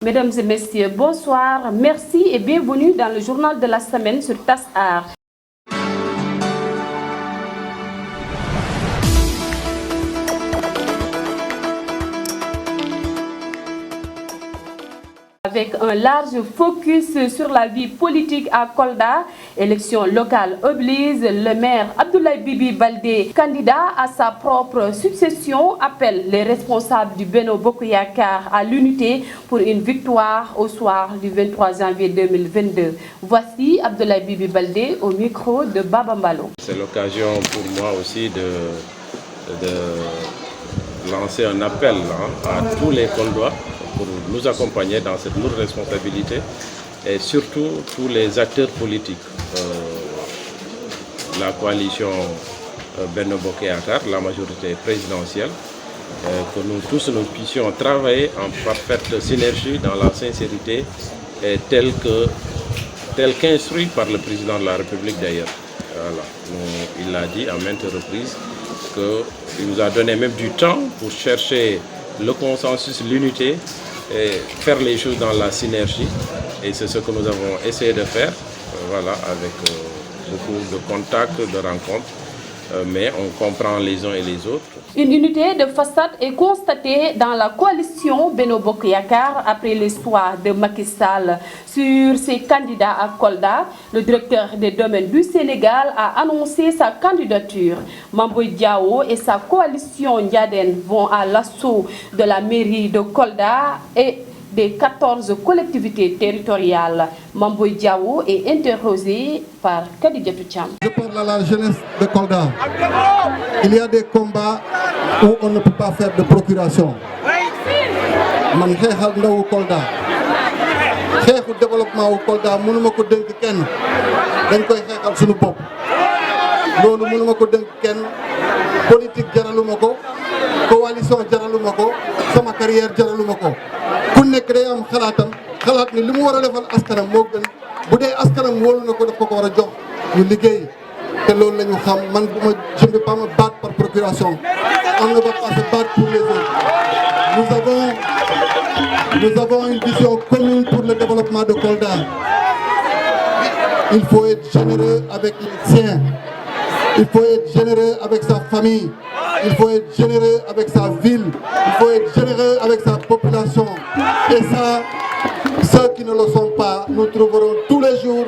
Mesdames et messieurs, bonsoir, merci et bienvenue dans le journal de la semaine sur TAS Art. Avec un large focus sur la vie politique à Kolda, élection locale oblige, le maire Abdoulaye Bibi Baldé, candidat à sa propre succession, appelle les responsables du Benno Bokk Yakaar à l'unité pour une victoire au soir du 23 janvier 2022. Voici Abdoulaye Bibi Baldé au micro de Baba Mbalo. C'est l'occasion pour moi aussi de lancer un appel à tous les Koldois pour nous accompagner dans cette lourde responsabilité et surtout tous les acteurs politiques. La coalition Benno Bokk Yakaar, la majorité présidentielle, que nous tous nous puissions travailler en parfaite synergie dans la sincérité et tel qu'instruit par le président de la République d'ailleurs. Voilà. Il l'a dit à maintes reprises qu'il nous a donné même du temps pour chercher le consensus, l'unité et faire les choses dans la synergie. Et c'est ce que nous avons essayé de faire, voilà, avec beaucoup de contacts, de rencontres. Mais on comprend les uns et les autres. Une unité de façade est constatée dans la coalition Benno Bokk Yakaar après l'espoir de Macky Sall sur ses candidats à Kolda. Le directeur des domaines du Sénégal a annoncé sa candidature. Mame Boye Diao et sa coalition Ndiadène vont à l'assaut de la mairie de Kolda et des 14 collectivités territoriales. Mame Boye Diao est interrogé par Kadidiatou Thiam. Je parle à la jeunesse de Kolda. Il y a des combats où on ne peut pas faire de procuration. Man xeexal ndawu Kolda xeexu développement wu Kolda mënuma ko dénk kenn dañ koy xeexal suñu bopp loolu mënuma ko dénk kenn politique jaraluma ko coalition jaraluma ko sama carrière jaraluma ko ku nekk day am xalaat ni li mu war a defal askanam moo gën bu dee askanam wóolu na ko daf ko war a jox ñu liggéey te loolu la ñu xam man je ne vais pas me battre par procuration on ne va pas se battre pour les autres. Nous avons une vision commune pour le développement de Kolda. Il faut être généreux avec les siens. Il faut être généreux avec sa famille. Il faut être généreux avec sa ville. Il faut être généreux avec sa population. Et ça, ceux qui ne le sont pas, nous trouverons tous les jours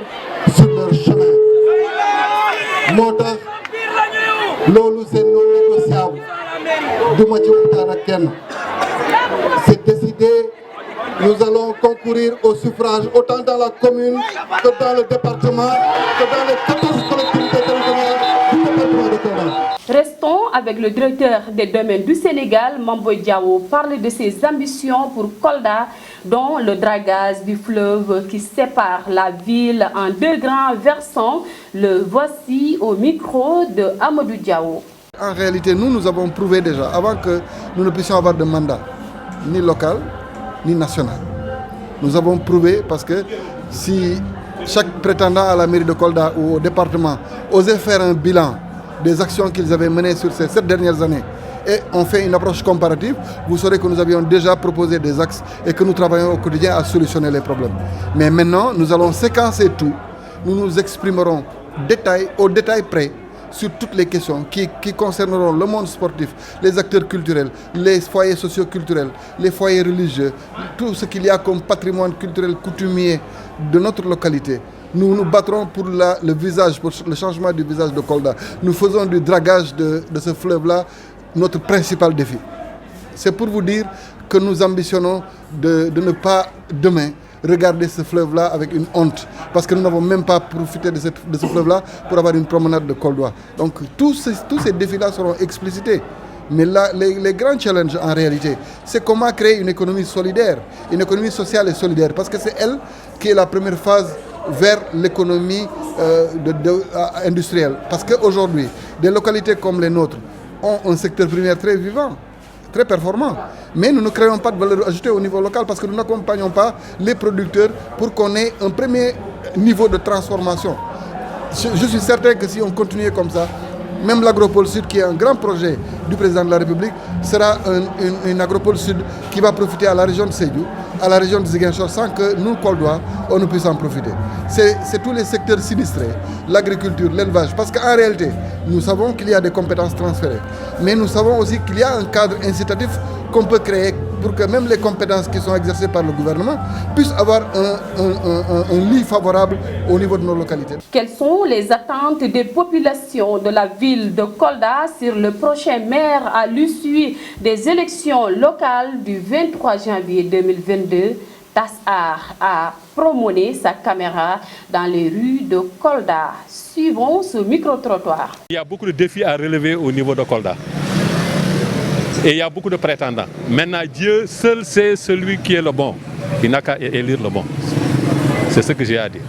sur leur chemin. moo tax loolu c'est non négociable du ma ci waxtaan ak kenn. C'est décidé. Nous allons concourir au suffrage autant dans la commune que dans le département, que dans les 14 collectivités territoriales du département de Kolda. Restons avec le directeur des domaines du Sénégal, Mame Boye Diao, parle de ses ambitions pour Kolda, dont le dragage du fleuve qui sépare la ville en deux grands versants. Le voici au micro de Amadou Diao. En réalité, nous avons prouvé déjà, avant que nous ne puissions avoir de mandat, ni local, ni national. Nous avons prouvé parce que si chaque prétendant à la mairie de Kolda ou au département osait faire un bilan des actions qu'ils avaient menées sur ces 7 dernières années et on fait une approche comparative, vous saurez que nous avions déjà proposé des axes et que nous travaillons au quotidien à solutionner les problèmes. Mais maintenant, nous allons séquencer tout. Nous nous exprimerons au détail près sur toutes les questions qui concerneront le monde sportif, les acteurs culturels, les foyers socio-culturels, les foyers religieux, tout ce qu'il y a comme patrimoine culturel coutumier de notre localité. Nous nous battrons pour le changement du visage de Kolda. Nous faisons du dragage de ce fleuve-là notre principal défi. C'est pour vous dire que nous ambitionnons de ne pas demain regarder ce fleuve-là avec une honte, parce que nous n'avons même pas profité de ce fleuve-là pour avoir une promenade de Koldois. Donc tous ces défis-là seront explicités. Mais là, les grands challenges en réalité, c'est comment créer une économie solidaire, une économie sociale et solidaire, parce que c'est elle qui est la première phase vers l'économie industrielle. Parce qu'aujourd'hui, des localités comme les nôtres ont un secteur primaire très vivant. très performants. Mais nous ne créons pas de valeur ajoutée au niveau local parce que nous n'accompagnons pas les producteurs pour qu'on ait un premier niveau de transformation. Je suis certain que si on continuait comme ça, même l'Agropole Sud, qui est un grand projet du président de la République, sera une Agropole Sud qui va profiter à la région de Sédhiou, à la région de Ziguinchor, sans que nous, Kolda, on ne puisse en profiter. C'est tous les secteurs sinistrés, l'agriculture, l'élevage, parce qu'en réalité, nous savons qu'il y a des compétences transférées, mais nous savons aussi qu'il y a un cadre incitatif qu'on peut créer pour que même les compétences qui sont exercées par le gouvernement puissent avoir un lit favorable au niveau de nos localités. Quelles sont les attentes des populations de la ville de Kolda sur le prochain maire à l'issue des élections locales du 23 janvier 2022? Tassar a promené sa caméra dans les rues de Kolda. Suivons ce micro-trottoir. Il y a beaucoup de défis à relever au niveau de Kolda. Et il y a beaucoup de prétendants. Maintenant, Dieu seul sait celui qui est le bon. Il n'a qu'à élire le bon. C'est ce que j'ai à dire.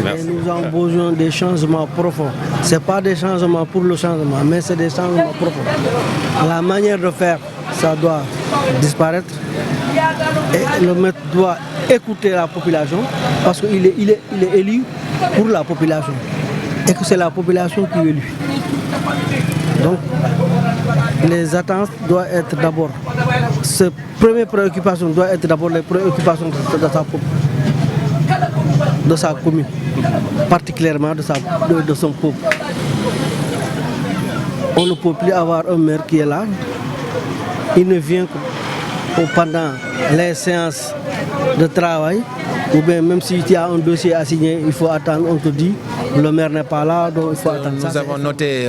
Merci. Nous avons besoin de changements profonds. Ce n'est pas des changements pour le changement, mais c'est des changements profonds. La manière de faire, ça doit disparaître. Et le maître doit écouter la population parce qu'il est élu pour la population. Et que c'est la population qui est élue. Donc, les attentes doivent être d'abord, ces premières préoccupations doivent être d'abord les préoccupations de sa commune, particulièrement de son peuple. On ne peut plus avoir un maire qui est là. Il ne vient que pendant les séances de travail, ou bien même si tu as un dossier à signer, il faut attendre, on te dit, le maire n'est pas là, donc il faut attendre. Nous avons noté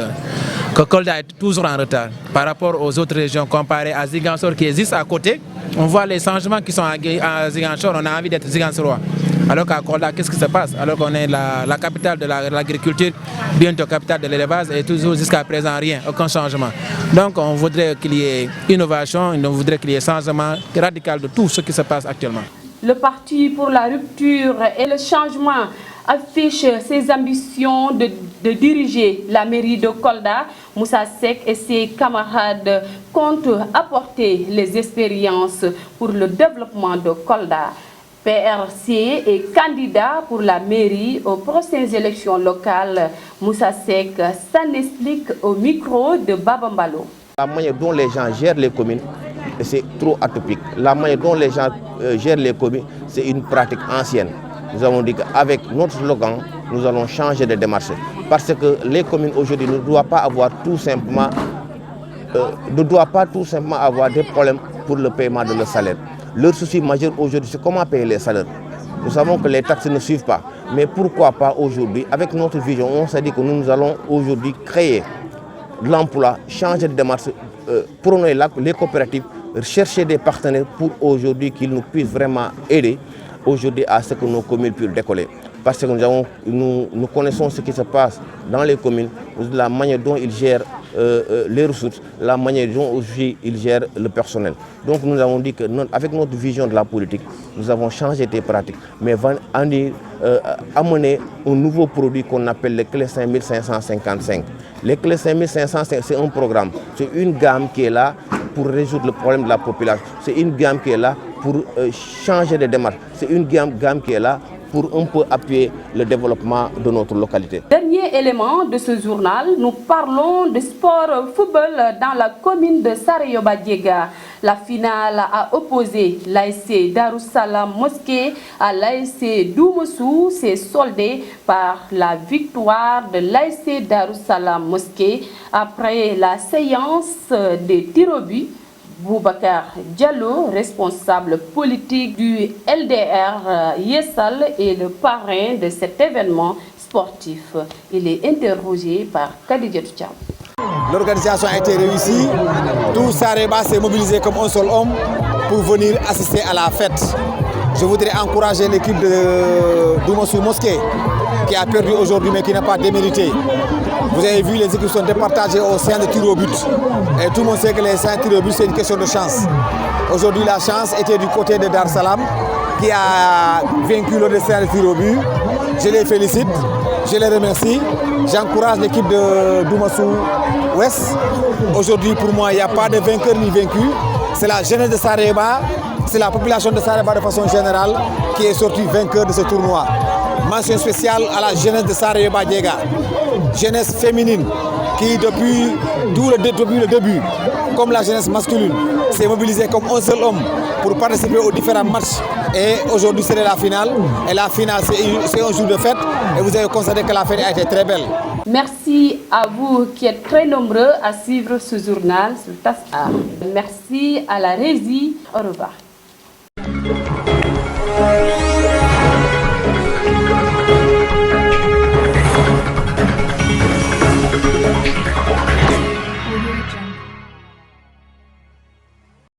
que Kolda est toujours en retard par rapport aux autres régions comparées à Ziguinchor qui existe à côté. On voit les changements qui sont à Ziguinchor, on a envie d'être Ziguinchorois. Alors qu'à Kolda, qu'est-ce qui se passe? Alors qu'on est la capitale de l'agriculture, bientôt capitale de l'élevage, et toujours jusqu'à présent rien, aucun changement. Donc on voudrait qu'il y ait innovation, on voudrait qu'il y ait changement radical de tout ce qui se passe actuellement. Le Parti pour la rupture et le changement affiche ses ambitions de diriger la mairie de Kolda. Moussa Seck et ses camarades comptent apporter les expériences pour le développement de Kolda. PRC est candidat pour la mairie aux prochaines élections locales. Moussa Seck s'en explique au micro de Baba Mbalo. La manière dont les gens gèrent les communes, c'est trop atypique. La manière dont les gens gèrent les communes, c'est une pratique ancienne. Nous avons dit qu'avec notre slogan, nous allons changer de démarche. Parce que les communes aujourd'hui ne doivent pas avoir tout simplement, avoir des problèmes pour le paiement de leur salaire. Leur souci majeur aujourd'hui, c'est comment payer les salaires. Nous savons que les taxes ne suivent pas. Mais pourquoi pas aujourd'hui, avec notre vision, on s'est dit que nous allons aujourd'hui créer de l'emploi, changer de démarche, prôner les coopératives, chercher des partenaires pour aujourd'hui qu'ils nous puissent vraiment aider aujourd'hui à ce que nos communes puissent décoller. Parce que nous connaissons ce qui se passe dans les communes, la manière dont ils gèrent les ressources, la manière dont aussi ils gèrent le personnel. Donc nous avons dit qu'avec notre vision de la politique, nous avons changé des pratiques, mais amener un nouveau produit qu'on appelle les clés 5555. Les clés 5555, c'est un programme, c'est une gamme qui est là pour résoudre le problème de la population. C'est une gamme qui est là pour changer de démarche. C'est une gamme qui est là pour un peu appuyer le développement de notre localité. Dernier élément de ce journal, nous parlons de sport football dans la commune de Sarayoba-Diega. La finale a opposé l'ASC Darussalam Mosquée à l'ASC Doumossou. C'est soldé par la victoire de l'ASC Darussalam Mosquée après la séance des tirs au but. Boubacar Diallo, responsable politique du LDR Yessal, est le parrain de cet événement sportif. Il est interrogé par Khadija Toucham. L'organisation a été réussie. Tout Sareba s'est mobilisé comme un seul homme pour venir assister à la fête. Je voudrais encourager l'équipe de Doumossou Mosquée qui a perdu aujourd'hui mais qui n'a pas démérité. Vous avez vu, les équipes sont départagées au sein de tir au but. Et tout le monde sait que les 5 tirs au but, c'est une question de chance. Aujourd'hui, la chance était du côté de Dar Salam, qui a vaincu le destin de tir au but. Je les félicite, je les remercie. J'encourage l'équipe de Doumossou Ouest. Aujourd'hui, pour moi, il n'y a pas de vainqueur ni vaincu. c'est la jeunesse de Sareba, c'est la population de Sareba de façon générale qui est sortie vainqueur de ce tournoi. Mention spéciale à la jeunesse de Sareba Diega, jeunesse féminine qui depuis le début, comme la jeunesse masculine, s'est mobilisée comme un seul homme pour participer aux différents matchs. Et aujourd'hui c'est la finale. Et la finale c'est un jour de fête. Et vous avez constaté que la fête a été très belle. Merci à vous qui êtes très nombreux à suivre ce journal sur TAS Art. Merci à la régie. Au revoir.